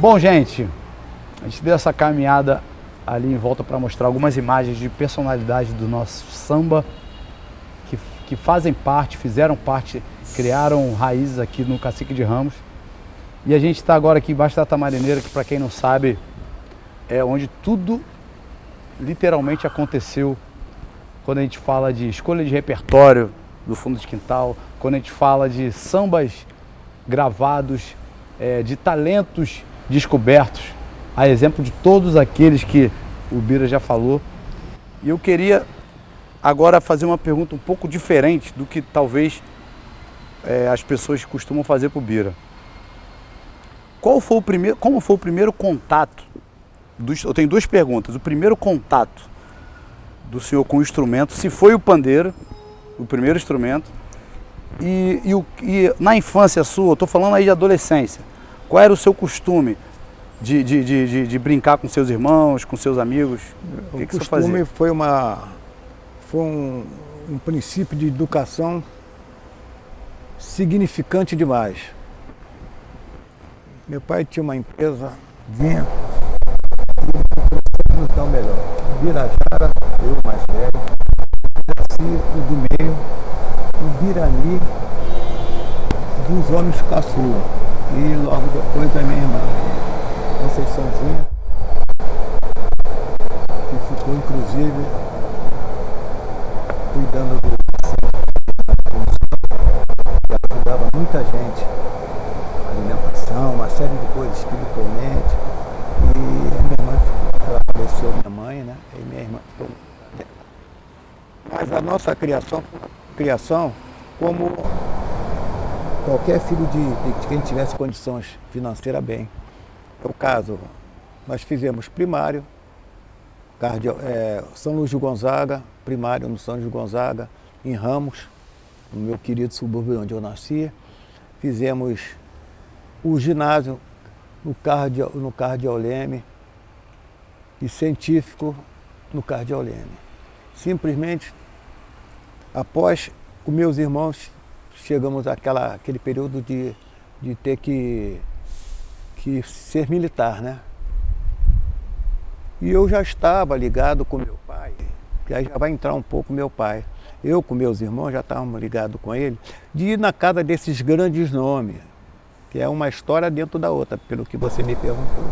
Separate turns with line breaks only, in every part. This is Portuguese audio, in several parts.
Bom, gente, a gente deu essa caminhada ali em volta para mostrar algumas imagens de personalidades do nosso samba que fazem parte, fizeram parte, criaram raízes aqui no Cacique de Ramos. E a gente está agora aqui embaixo da Tamarineira, que para quem não sabe, é onde tudo literalmente aconteceu quando a gente fala de escolha de repertório do fundo de quintal, quando a gente fala de sambas gravados, de talentos descobertos, a exemplo de todos aqueles que o Bira já falou. E eu queria agora fazer uma pergunta um pouco diferente do que talvez as pessoas costumam fazer para o Bira. Como foi o primeiro contato? Eu tenho duas perguntas. O primeiro contato do senhor com o instrumento, se foi o pandeiro, o primeiro instrumento, e na infância sua, eu estou falando aí de adolescência, qual era o seu costume de brincar com seus irmãos, com seus amigos? O que você fazia?
Foi um princípio de educação significante demais. Meu pai tinha uma empresa, vinha e então melhor. Birajara, eu mais velho, Iraci, o do meio, o Birani, dos homens caçula. E logo depois a minha irmã, Conceiçãozinha, que ficou inclusive cuidando do e ajudava muita gente, alimentação, uma série de coisas espiritualmente. E a minha irmã, ela faleceu, minha mãe, né? E minha irmã ficou. Mas a nossa criação, como qualquer filho de quem tivesse condições financeiras bem. É o caso, nós fizemos primário, São Luís de Gonzaga, primário no São Luís de Gonzaga, em Ramos, no meu querido subúrbio onde eu nasci. Fizemos o ginásio no Cardeal-Leme e científico no Cardeal-Leme. Simplesmente, após os meus irmãos, chegamos àquele período de ter que ser militar, né? E eu já estava ligado com meu pai, que aí já vai entrar um pouco meu pai. Eu com meus irmãos já estávamos ligados com ele, de ir na casa desses grandes nomes, que é uma história dentro da outra, pelo que você me perguntou.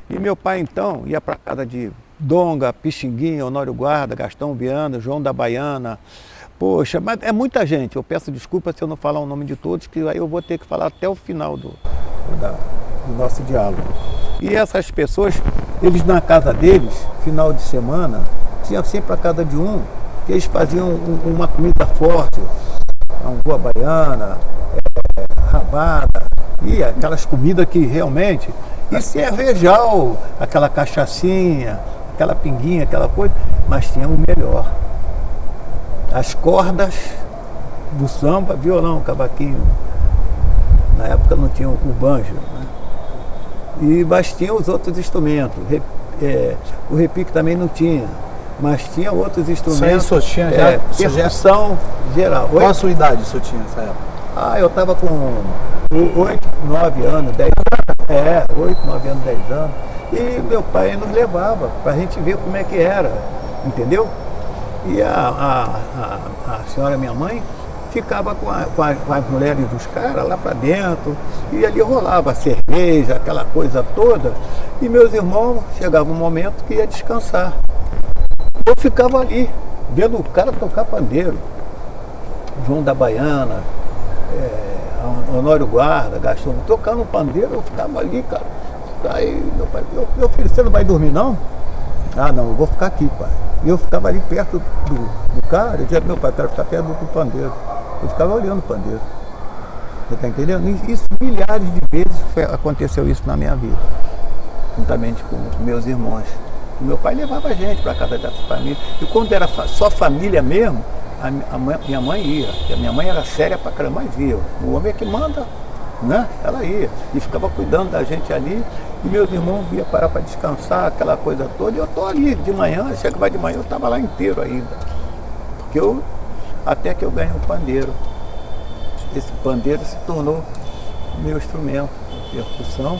E meu pai então ia para a casa de Donga, Pixinguinha, Honório Guarda, Gastão Viana, João da Baiana. Poxa, mas é muita gente. Eu peço desculpa se eu não falar o nome de todos, que aí eu vou ter que falar até o final do nosso diálogo. E essas pessoas, eles na casa deles, final de semana, tinha sempre a casa de um, que eles faziam uma comida forte, angu baiana, rabada, e aquelas comidas que realmente, e cervejal, aquela cachaçinha, aquela pinguinha, aquela coisa, mas tinha o melhor. As cordas do samba, violão, cavaquinho. Na época não tinha o banjo, né? Mas tinha os outros instrumentos. O repique também não tinha, mas tinha outros instrumentos.
Isso aí, o senhor tinha já?
Percussão geral.
Qual a sua idade o senhor tinha nessa época?
Eu estava com 8, 9 anos, 10 anos. 8, 9 anos, 10 anos. E meu pai nos levava para a gente ver como é que era, entendeu? E a senhora, minha mãe, ficava com as mulheres dos caras lá para dentro, e ali rolava cerveja, aquela coisa toda, e meus irmãos, chegava um momento que ia descansar. Eu ficava ali, vendo o cara tocar pandeiro, João da Baiana, Honório Guarda, Gastão, tocando pandeiro, eu ficava ali, cara. Aí meu filho, você não vai dormir não? Não, eu vou ficar aqui, pai. E eu ficava ali perto do cara, eu dizia, meu pai, quero ficar perto do pandeiro. Eu ficava olhando o pandeiro. Você está entendendo? Isso milhares de vezes aconteceu isso na minha vida, juntamente com meus irmãos. E meu pai levava a gente para casa dessa família. E quando era só família mesmo, minha mãe ia. Porque a minha mãe era séria pra caramba, mas ia. O homem é que manda, né? Ela ia. E ficava cuidando da gente ali. E meus irmãos iam parar para descansar, aquela coisa toda. E eu tô ali de manhã, chegava de manhã, eu estava lá inteiro ainda. Porque até que eu ganhei um pandeiro. Esse pandeiro se tornou meu instrumento de percussão.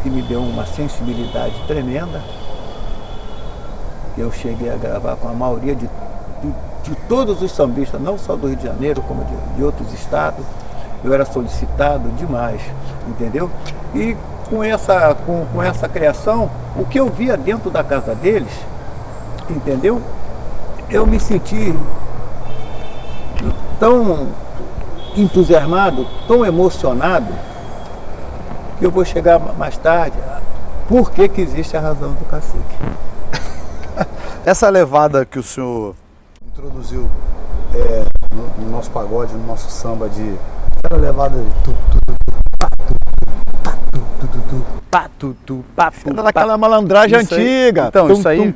que me deu uma sensibilidade tremenda. Eu cheguei a gravar com a maioria de todos os sambistas, não só do Rio de Janeiro, como de outros estados. Eu era solicitado demais, entendeu? E com essa criação, o que eu via dentro da casa deles, entendeu? Eu me senti tão entusiasmado, tão emocionado, que eu vou chegar mais tarde. Por que existe a razão do cacique?
Essa levada que o senhor introduziu no nosso pagode, no nosso samba de... Era levada de...
Era daquela malandragem antiga.
Então, isso aí...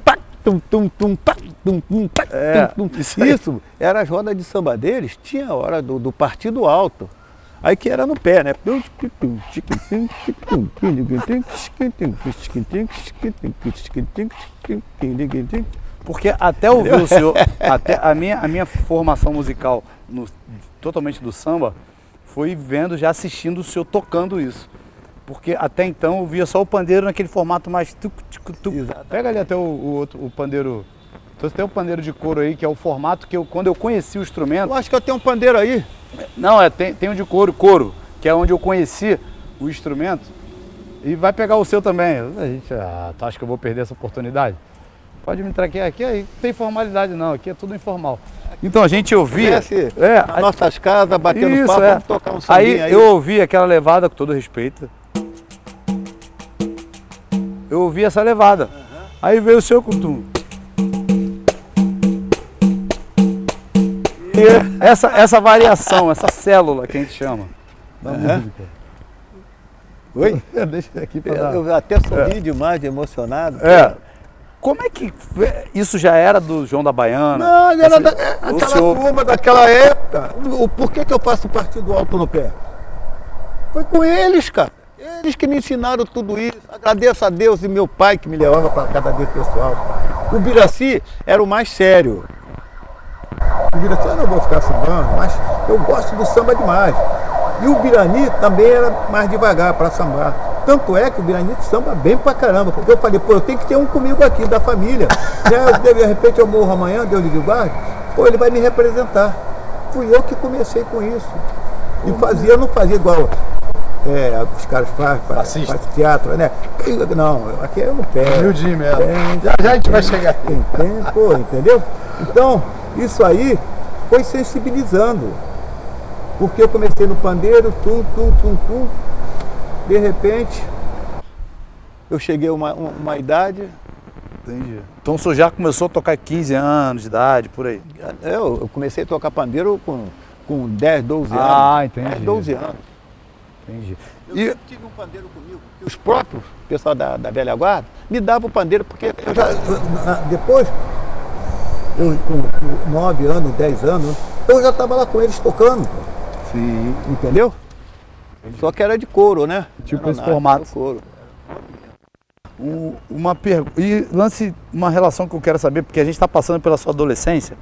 Isso era as rodas de samba deles, tinha a hora do partido alto. Aí que era no pé, né?
Porque até ouvir o senhor, até a minha formação musical totalmente do samba foi vendo, já assistindo o senhor tocando isso. Porque até então eu via só o pandeiro naquele formato mais... Pega ali até o pandeiro... Então tem um pandeiro de couro aí, que é o formato que quando eu conheci o instrumento...
Eu acho que eu tenho um pandeiro aí.
Não, tem um de couro, que é onde eu conheci o instrumento. E vai pegar o seu também. A gente, tu acha que eu vou perder essa oportunidade? Pode me traquear aqui, aí não tem formalidade não, aqui é tudo informal. Então a gente ouvia...
Nas nossas casas, batendo papo, vamos tocar um sambinha aí.
Eu ouvi aquela levada, com todo respeito. Eu ouvi essa levada. Aí veio o seu cutum. E essa variação, essa célula que a gente chama da música.
Oi?
Deixa aqui pra dar.
Eu até sorri demais, emocionado.
Como é que isso já era do João da Baiana?
Não, era aquela turma daquela época. Por que eu faço partido alto no pé? Foi com eles, cara. Eles que me ensinaram tudo isso. Agradeço a Deus e meu pai que me levava para cada dia pessoal. O Biraci era o mais sério. O Biraci eu não vou ficar sambando, mas eu gosto do samba demais. E o Birani também era mais devagar para sambar. Tanto é que o Birani samba bem pra caramba. Porque eu falei, eu tenho que ter um comigo aqui, da família. De repente eu morro amanhã, Deus lhe guarde, ele vai me representar. Fui eu que comecei com isso. E não fazia igual os caras fazem teatro, né? Não, aqui é no pé.
Humildinho mesmo. Já a gente vai chegar.
Entendeu? Então, isso aí foi sensibilizando. Porque eu comecei no pandeiro, tum. De repente, eu cheguei a uma idade.
Entendi. Então o senhor já começou a tocar 15 anos de idade, por aí?
Eu comecei a tocar pandeiro com 10, 12 anos.
Ah, entendi.
10, 12 anos.
Entendi.
Eu sempre tive um pandeiro comigo. Os próprios, o pessoal da velha guarda, me davam o pandeiro, porque depois, com 9 anos, 10 anos, eu já estava lá com eles tocando.
Sim.
Entendeu? Entendi. Só que era de couro, né?
Tipo esse formato.
Couro.
Uma relação que eu quero saber, porque a gente está passando pela sua adolescência,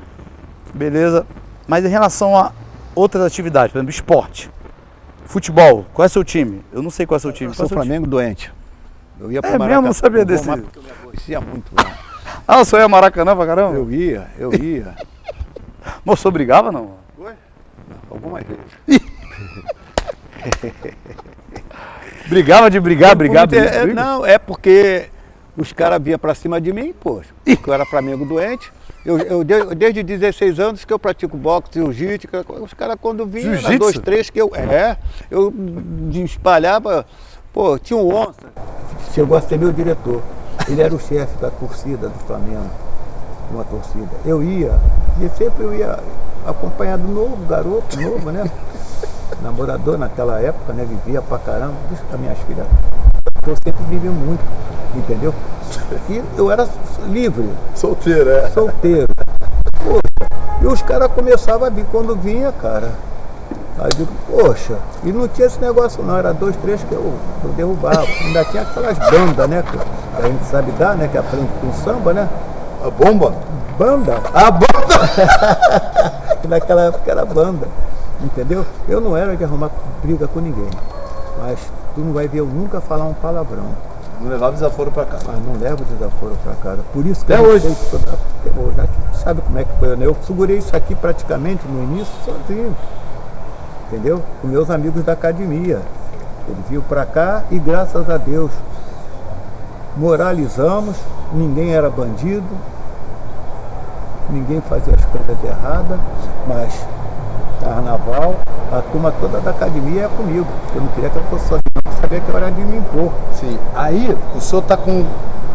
beleza, mas em relação a outras atividades, por exemplo, esporte, futebol, qual é o seu time? Eu não sei qual é o seu time.
Eu sou Flamengo doente. Eu ia para
Maracanã. Mesmo, não sabia desse.
Porque eu me aborrecia muito lá.
O senhor ia Maracanã pra caramba?
Eu ia.
Mas o senhor brigava, não?
Oi? Algumas vezes.
Brigava de brigar.
Não, é porque os caras vinham pra cima de mim, poxa. Porque eu era Flamengo doente. Eu desde 16 anos que eu pratico boxe, jiu-jitsu. Os caras quando vinham, era 2, 3 que eu espalhava. Pô, tinha um onça. Chegou a ser meu diretor. Ele era o chefe da torcida do Flamengo. Uma torcida. E sempre eu ia acompanhado garoto novo, né? Namorador naquela época, né? Vivia pra caramba. Isso para minhas filhas. Eu sempre vivi muito, entendeu? E eu era livre.
Solteiro,
Solteiro. Poxa, e os caras começavam a vir quando vinha, cara. Aí eu digo, poxa, e não tinha esse negócio não, era 2, 3 que eu derrubava. Ainda tinha aquelas bandas, né? Que a gente sabe dar, né? Que aprende com samba, né?
A bomba?
Banda.
A banda!
Naquela época era banda, entendeu? Eu não era de arrumar briga com ninguém. mas tu não vai ver eu nunca falar um palavrão.
Não levava desaforo pra casa.
Mas não levo desaforo pra casa. Por isso que
Até
eu
hoje.
Até hoje. Já que sabe como é que foi, né? Eu segurei isso aqui praticamente no início sozinho. Entendeu? Com meus amigos da academia. Ele veio pra cá e graças a Deus moralizamos, ninguém era bandido, ninguém fazia as coisas erradas, mas carnaval, a turma toda da academia é comigo, porque eu não queria que eu fosse sozinho, eu sabia que era de me impor.
Sim. Aí, o senhor tá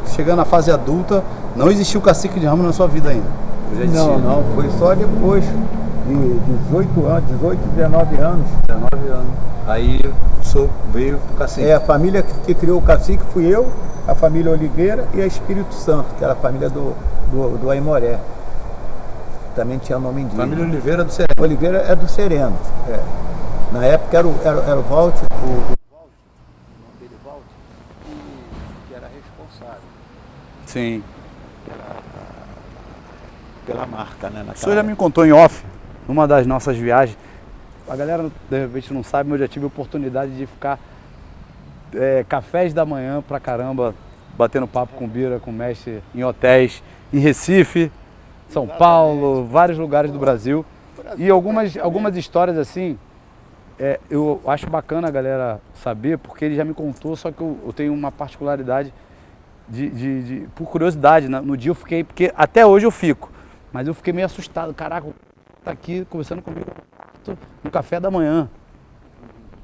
chegando na fase adulta, não existiu cacique de Ramos na sua vida ainda? Ou já existia?
Não, foi só depois de 18 anos, 18, 19 anos.
19 anos. Aí o senhor veio pro cacique.
A família que criou o cacique fui eu, a família Oliveira e a Espírito Santo, que era a família do Aimoré. Também tinha nome indígena.
Família Oliveira do Sereno.
Oliveira é do Sereno. É. Na época era o Walt, o nome dele Walt, que era responsável
Sim.
pela marca, né?
O senhor já me contou em off, numa das nossas viagens. A galera de repente não sabe, mas eu já tive a oportunidade de ficar cafés da manhã pra caramba, batendo papo com Bira, com o mestre, em hotéis, em Recife, São Paulo, vários lugares do Brasil. E algumas histórias assim, eu acho bacana a galera saber, porque ele já me contou, só que eu tenho uma particularidade por curiosidade. No dia eu fiquei, porque até hoje eu fico, mas eu fiquei meio assustado. Caraca, tá aqui conversando comigo no café da manhã.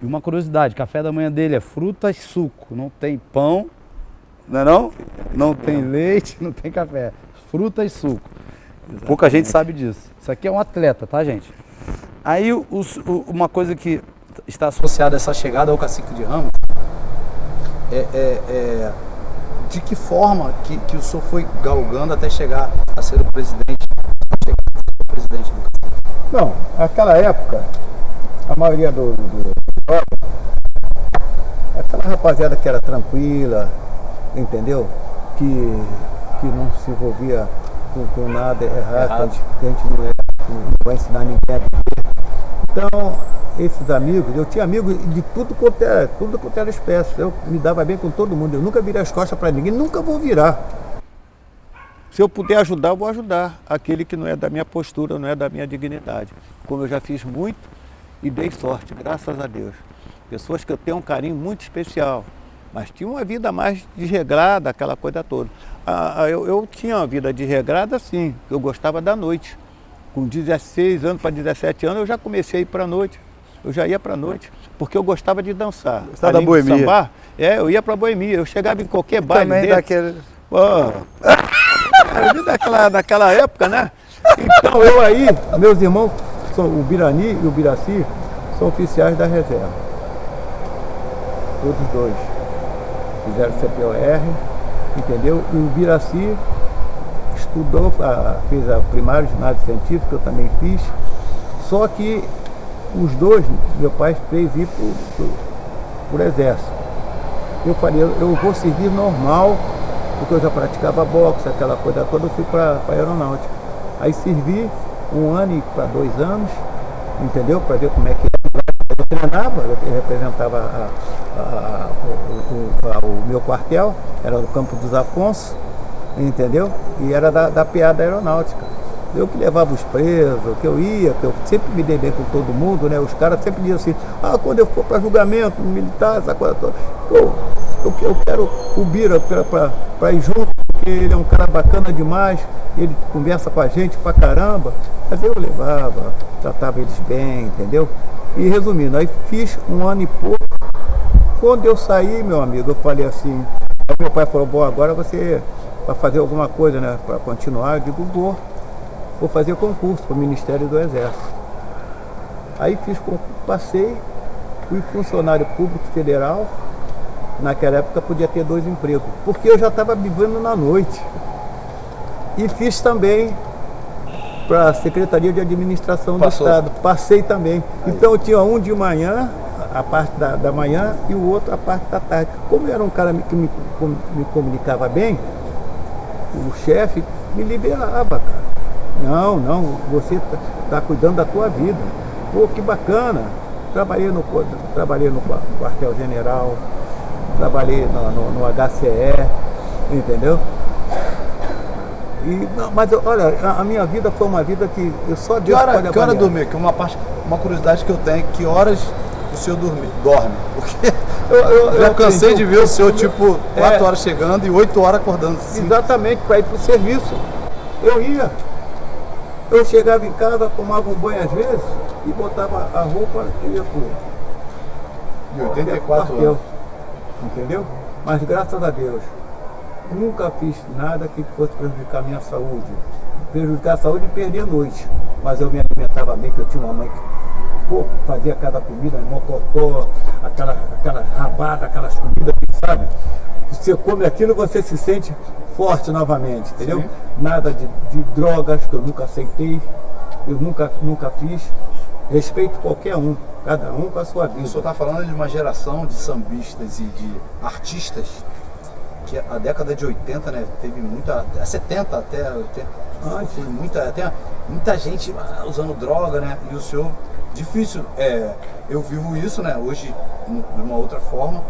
E uma curiosidade, o café da manhã dele é frutas e suco, não tem pão, não é não? Não tem leite, não tem café, fruta e suco. Exatamente. Pouca gente sabe disso. Isso aqui é um atleta, tá, gente? Aí uma coisa que está associada a essa chegada ao cacique de Ramos de que forma que o senhor foi galgando até chegar a ser o presidente do cacique?
Não, naquela época, a maioria aquela rapaziada que era tranquila, entendeu? Que não se envolvia com nada errado. Que a gente não vai ensinar ninguém a viver. Então, esses amigos, eu tinha amigos de tudo quanto era espécie. Eu me dava bem com todo mundo, eu nunca virei as costas para ninguém, nunca vou virar. Se eu puder ajudar, eu vou ajudar aquele que não é da minha postura, não é da minha dignidade. Como eu já fiz muito e dei sorte, graças a Deus. Pessoas que eu tenho um carinho muito especial, mas tinha uma vida mais desregrada, aquela coisa toda. Eu tinha uma vida desregrada, sim, eu gostava da noite. Com 16 anos para 17 anos eu já comecei a ir para a noite. Eu já ia para a noite, porque eu gostava de dançar.
Gostava da boemia?
Sambar, eu ia para a boemia. Eu chegava em qualquer baile
também
dele.
daquele...
daquela época, né? Então eu aí, meus irmãos, o Birani e o Biraci, são oficiais da reserva. Todos dois. Fizeram CPOR, entendeu? E o Biraci estudou, fez a primário, ginásio científico, eu também fiz. Só que os dois, meu pai fez ir por exército. Eu falei, eu vou servir normal, porque eu já praticava boxe, aquela coisa toda, eu fui para a aeronáutica. Aí servi 1 ano e para 2 anos, entendeu? Para ver como é que era. Eu treinava, eu representava o meu quartel, era o Campo dos Afonso, entendeu? E era da PA da aeronáutica. Eu que levava os presos, que eu sempre me dei bem com todo mundo, né? Os caras sempre diziam assim, quando eu for para julgamento militar, essa coisa toda, eu quero o Bira para ir junto, porque ele é um cara bacana demais, ele conversa com a gente pra caramba. Mas eu levava, tratava eles bem, entendeu? E resumindo, aí fiz 1 ano e pouco. Quando eu saí, meu amigo, eu falei assim, meu pai falou, bom, agora você vai fazer alguma coisa, né, para continuar. Eu digo, vou fazer concurso para o Ministério do Exército. Aí fiz concurso, passei, fui funcionário público federal. Naquela época podia ter 2 empregos, porque eu já estava vivendo na noite. E fiz também para a Secretaria de Administração do Estado. Passei também. Então eu tinha um de manhã, a parte da manhã, e o outro a parte da tarde. Como eu era um cara que me comunicava bem, o chefe me liberava, cara. Não, você está cuidando da tua vida. Pô, que bacana. Trabalhei no quartel-general, trabalhei no HCE, entendeu? Mas olha, a minha vida foi uma vida que eu só Deus pode avaliar.
Que hora dormir? Que uma curiosidade que eu tenho, que horas o senhor dorme? Porque eu cansei de ver o senhor tipo 4 horas chegando e 8 horas acordando.
Exatamente, para ir para o serviço. Eu chegava em casa, tomava um banho às vezes e botava a roupa e ia pro
84 anos.
Entendeu? Mas graças a Deus, nunca fiz nada que fosse prejudicar a minha saúde. Prejudicar a saúde e perder a noite. Mas eu me alimentava bem, que eu tinha uma mãe que fazia cada comida, mocotó, aquela rabada, aquelas comidas, sabe? Você come aquilo, você se sente forte novamente, entendeu? Sim. Nada de drogas, que eu nunca aceitei, eu nunca fiz. Respeito qualquer um, cada um com a sua vida.
O senhor está falando de uma geração de sambistas e de artistas que a década de 80, né, teve muita, 70 até 80, muita gente usando droga, né, e o senhor, difícil, eu vivo isso, né, hoje de uma outra forma,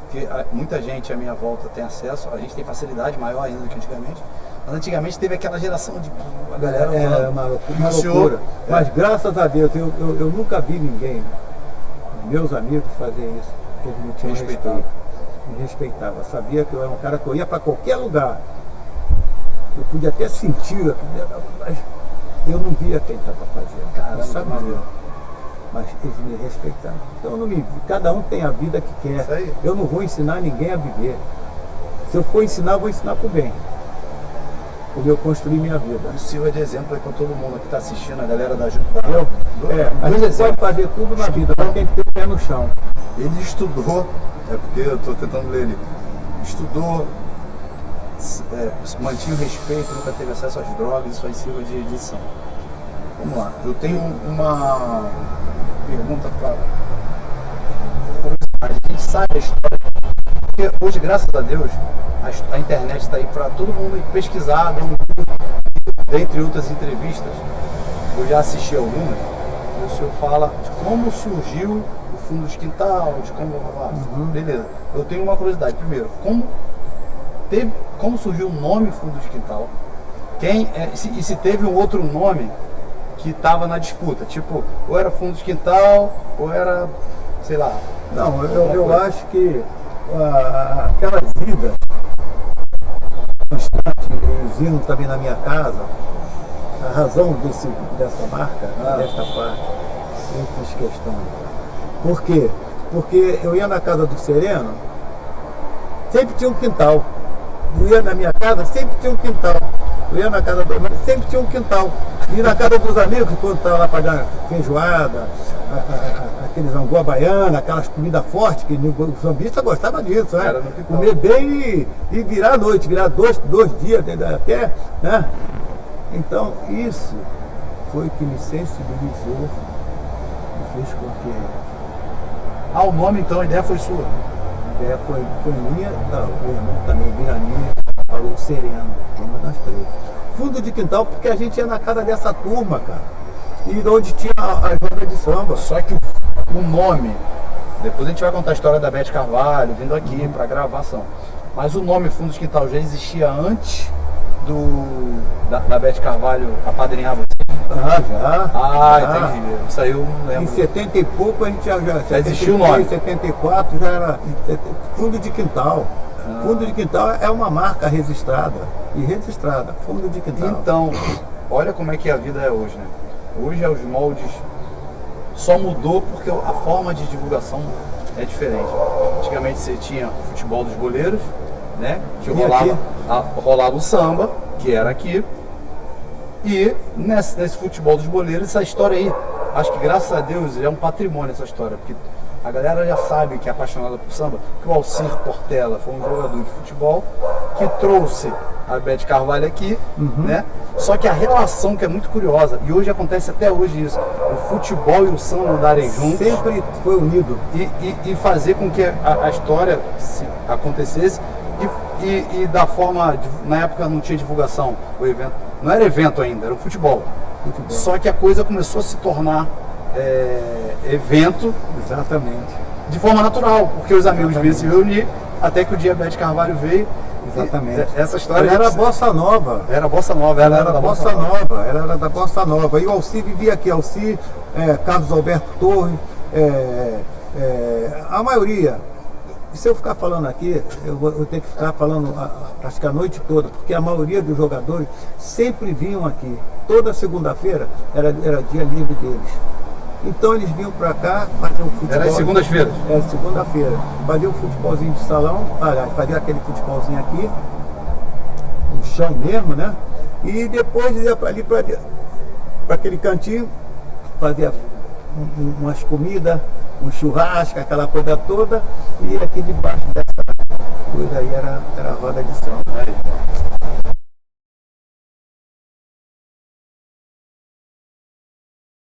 porque muita gente à minha volta tem acesso, a gente tem facilidade maior ainda do que antigamente, mas antigamente teve aquela geração de a galera
uma loucura. Mas graças a Deus, eu nunca vi ninguém, meus amigos, fazer isso, que eles me tinham respeito. Me respeitava, sabia que eu era um cara que eu ia para qualquer lugar. Eu podia até sentir, mas eu não via quem estava fazendo.
Caramba,
mas eles me respeitavam. Então cada um tem a vida que quer. Eu não vou ensinar ninguém a viver. Se eu for ensinar, eu vou ensinar para o bem. Como eu construí minha vida.
Isso sirva de exemplo aí para todo mundo que está assistindo, a galera da
a gente pode fazer tudo na vida, mas tem que ter o pé no chão.
Ele estudou, porque eu estou tentando ler ele, estudou, mantinha o respeito, nunca teve acesso às drogas, isso aí sirva de lição. Vamos lá, eu tenho uma pergunta para a gente sabe a história, porque hoje, graças a Deus, a internet está aí para todo mundo pesquisar, dentre outras entrevistas, eu já assisti algumas, e o senhor fala de como surgiu o fundo de quintal, de como... Beleza, eu tenho uma curiosidade, primeiro, como surgiu o nome fundo de quintal, e se teve um outro nome que estava na disputa, tipo, ou era fundo de quintal, ou era, sei lá...
Não, eu acho que aquela vida constante, os hinos também na minha casa, a razão dessa marca, desta parte, eu fiz questão. Por quê? Porque eu ia na casa do Sereno, sempre tinha um quintal. Eu ia na minha casa, sempre tinha um quintal. Eu ia na casa do irmão, sempre tinha um quintal. E na casa dos amigos, quando estava lá fazendo feijoada, aqueles angu baiana, aquelas comidas fortes, que o sambista gostava disso, né? Comer bem e virar a noite, virar dois dias até, né? Então isso foi o que me sensibilizou e fez com que...
o nome então, a ideia foi sua?
A ideia foi minha, o irmão também, Birani, falou Sereno, uma das três. Fundo de quintal, porque a gente ia na casa dessa turma, cara. E onde tinha as bandas de samba.
Só que o nome, depois a gente vai contar a história da Beth Carvalho, vindo aqui para gravação. Mas o nome Fundo de Quintal já existia antes da Beth Carvalho apadrinhar você?
Já.
Entendi. Isso aí eu não lembro.
Em 70 e pouco a gente já
existiu o nome.
Em 74 já era Fundo de Quintal. Fundo de Quintal é uma marca registrada. Fundo de Quintal.
Então, olha como é que a vida é hoje, né? Hoje os moldes só mudou porque a forma de divulgação é diferente. Antigamente você tinha o futebol dos goleiros, né? Que rolava o samba, que era aqui. E nesse futebol dos goleiros, essa história aí, acho que graças a Deus é um patrimônio essa história, porque a galera já sabe que é apaixonada por samba, que o Alcir Portela foi um jogador de futebol que trouxe a Beth Carvalho aqui, né? Só que a relação que é muito curiosa, e hoje acontece até hoje isso, o futebol e o samba andarem juntos.
Sempre foi unido.
E fazer com que a história acontecesse e da forma, na época não tinha divulgação, o evento, não era evento ainda, era o futebol. Só que a coisa começou a se tornar evento
Exatamente.
de forma natural, porque os amigos vinham se reunir, até que o dia Bete Carvalho veio.
Exatamente.
Essa história...
Ela era bossa nova.
Era bossa nova, ela era da bossa nova.
Ela era da bossa nova. E o Alci vivia aqui, Alci, Carlos Alberto Torres, a maioria. E se eu ficar falando aqui, eu vou ter que ficar falando acho que a noite toda, porque a maioria dos jogadores sempre vinham aqui. Toda segunda-feira era dia livre deles. Então eles vinham para cá fazer um futebol.
Era às segundas-feiras?
Segunda-feira. Fazia um futebolzinho de salão, aliás, fazia aquele futebolzinho aqui, no chão mesmo, né? E depois ia para ali, para aquele cantinho, fazia umas comidas, um churrasco, aquela coisa toda, e aqui debaixo dessa coisa aí era a roda de samba.